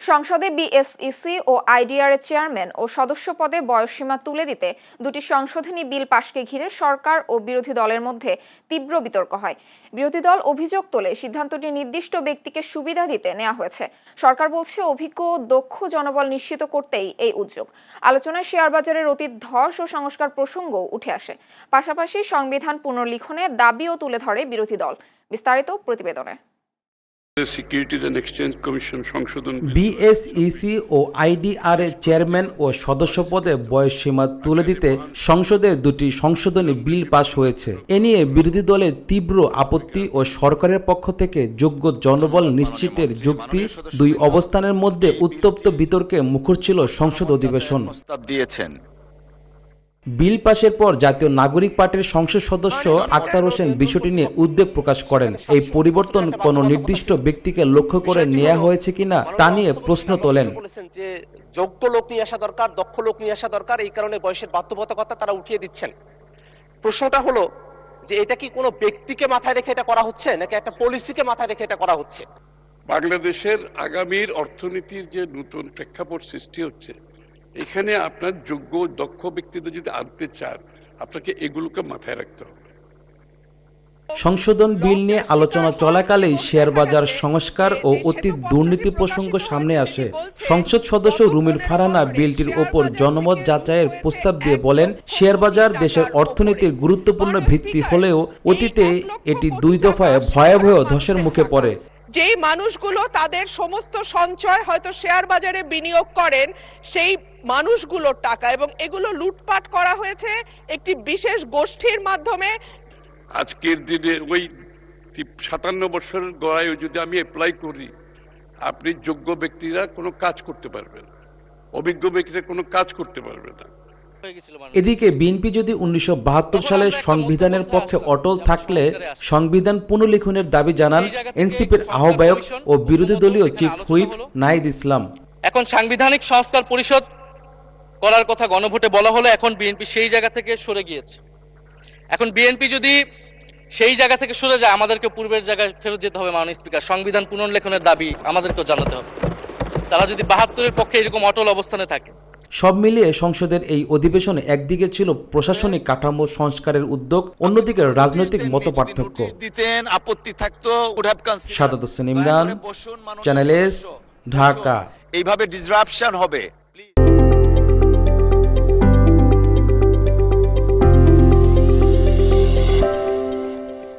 সংসদে বিএসইসি ও আইডিআর এর চেয়ারম্যান ও সদস্য পদে বয়সসীমা তুলে দিতে দুটি সংশোধনী বিল পাশকে ঘিরে সরকার ও বিরোধী দলের মধ্যে তীব্র বিতর্ক হয়। বিরোধী দল অভিযোগ তোলে সিদ্ধান্তটি নির্দিষ্ট ব্যক্তিকে সুবিধা দিতে নেওয়া হয়েছে। সরকার বলছে অভিজ্ঞ ও দক্ষ জনবল নিশ্চিত করতেই এই উদ্যোগ। আলোচনায় শেয়ারবাজারের অতীত ধস ও সংস্কার প্রসঙ্গও উঠে আসে। পাশাপাশি সংবিধান পুনর্লিখনের দাবিও তুলে ধরে বিরোধী দল। বিস্তারিত প্রতিবেদনে। সিকিউরিটিজ অ্যান্ড এক্সচেঞ্জ কমিশন সংশোধন বিএসইসি ও আইডিআর এর চেয়ারম্যান ও সদস্য পদে বয়সসীমা তুলে দিতে সংসদে দুটি সংশোধনী বিল পাস হয়েছে। এ নিয়ে বিরোধী দলের তীব্র আপত্তি ও সরকারের পক্ষ থেকে যোগ্য জনবল নিশ্চিতের যুক্তি, দুই অবস্থানের মধ্যে উত্তপ্ত বিতর্কে মুখর ছিল সংসদ অধিবেশন। বিল পাশের পর জাতীয় নাগরিক পার্টির সংসদ সদস্য আক্তার হোসেন বিষয়টি নিয়ে উদ্বেগ প্রকাশ করেন। এই পরিবর্তন কোনো নির্দিষ্ট ব্যক্তিকে লক্ষ্য করে নেওয়া হয়েছে কিনা তা নিয়ে প্রশ্ন তোলেন। যে যোগ্য লোক নিয়ে আসা দরকার, দক্ষ লোক নিয়ে আসা দরকার, এই কারণে বয়সের বাধ্যবাধকতা তারা উঠিয়ে দিচ্ছেন। প্রশ্নটা হলো যে এটা কি কোনো ব্যক্তিকে মাথায় রেখে এটা করা হচ্ছে নাকি একটা পলিসিকে মাথায় রেখে এটা করা হচ্ছে? বাংলাদেশের আগামীর অর্থনীতির যে নতুন প্রেক্ষাপট সৃষ্টি হচ্ছে, এখানে আপনার যোগ্য দক্ষ ব্যক্তিদের যদি আনতে চান, আপনাকে এগুলোকে মাথায় রাখতে হবে। সংশোধন বিল নিয়ে আলোচনা চলাকালেই শেয়ারবাজার সংস্কার ও অতীত দুর্নীতি প্রসঙ্গ সামনে আসে। সংসদ সদস্য রুমির ফারহানা বিলটির ওপর জনমত যাচাইয়ের প্রস্তাব দিয়ে বলেন, শেয়ারবাজার দেশের অর্থনীতির গুরুত্বপূর্ণ ভিত্তি হলেও অতীতে এটি দুই দফায় ভয়াবহ ধসের মুখে পড়ে। যেই মানুষগুলো তাদের সমস্ত সঞ্চয় হয়তো শেয়ার বাজারে বিনিয়োগ করেন, সেই মানুষগুলোর টাকা, এবং এগুলো লুটপাট করা হয়েছে একটি বিশেষ গোষ্ঠীর মাধ্যমে। আজকের দিনে ওই 57 বছরের গড়ায় যদি আমি অ্যাপ্লাই করি, আপনি যোগ্য ব্যক্তিরা কোনো কাজ করতে পারবেন, অভিজ্ঞ ব্যক্তিরা কোনো কাজ করতে পারবে না। এদিকে বিএনপি যদি 1972 সালের সংবিধানের পক্ষে অটল থাকলে সংবিধান পুনর্লিখনের দাবি জানান এনসিপির আহ্বায়ক ও বিরোধী দলীয় চিফ হুইপ নাহিদ ইসলাম। এখন সাংবিধানিক সংস্কার পরিষদ করার কথা গণভোটে বলা হলো, এখন বিএনপি সেই জায়গা থেকে সরে গিয়েছে। এখন বিএনপি যদি সেই জায়গা থেকে সরে যায়, আমাদেরকে পূর্বের জায়গায় ফেরত যেতে হবে। মাননীয় স্পিকার, সংবিধান পুনর্লেখনের দাবি আমাদেরকেও জানাতে হবে। তারা যদি 72-এর পক্ষে এরকম অটল অবস্থানে থাকে। সব মিলিয়ে সংসদের এই অধিবেশনে একদিকে ছিল প্রশাসনিক কাঠামো সংস্কারের উদ্যোগ, অন্যদিকে রাজনৈতিক মতপার্থক্য। Sadat Hossain Imran, channel S, Dhaka. এইভাবে ডিসরাপশন হবে।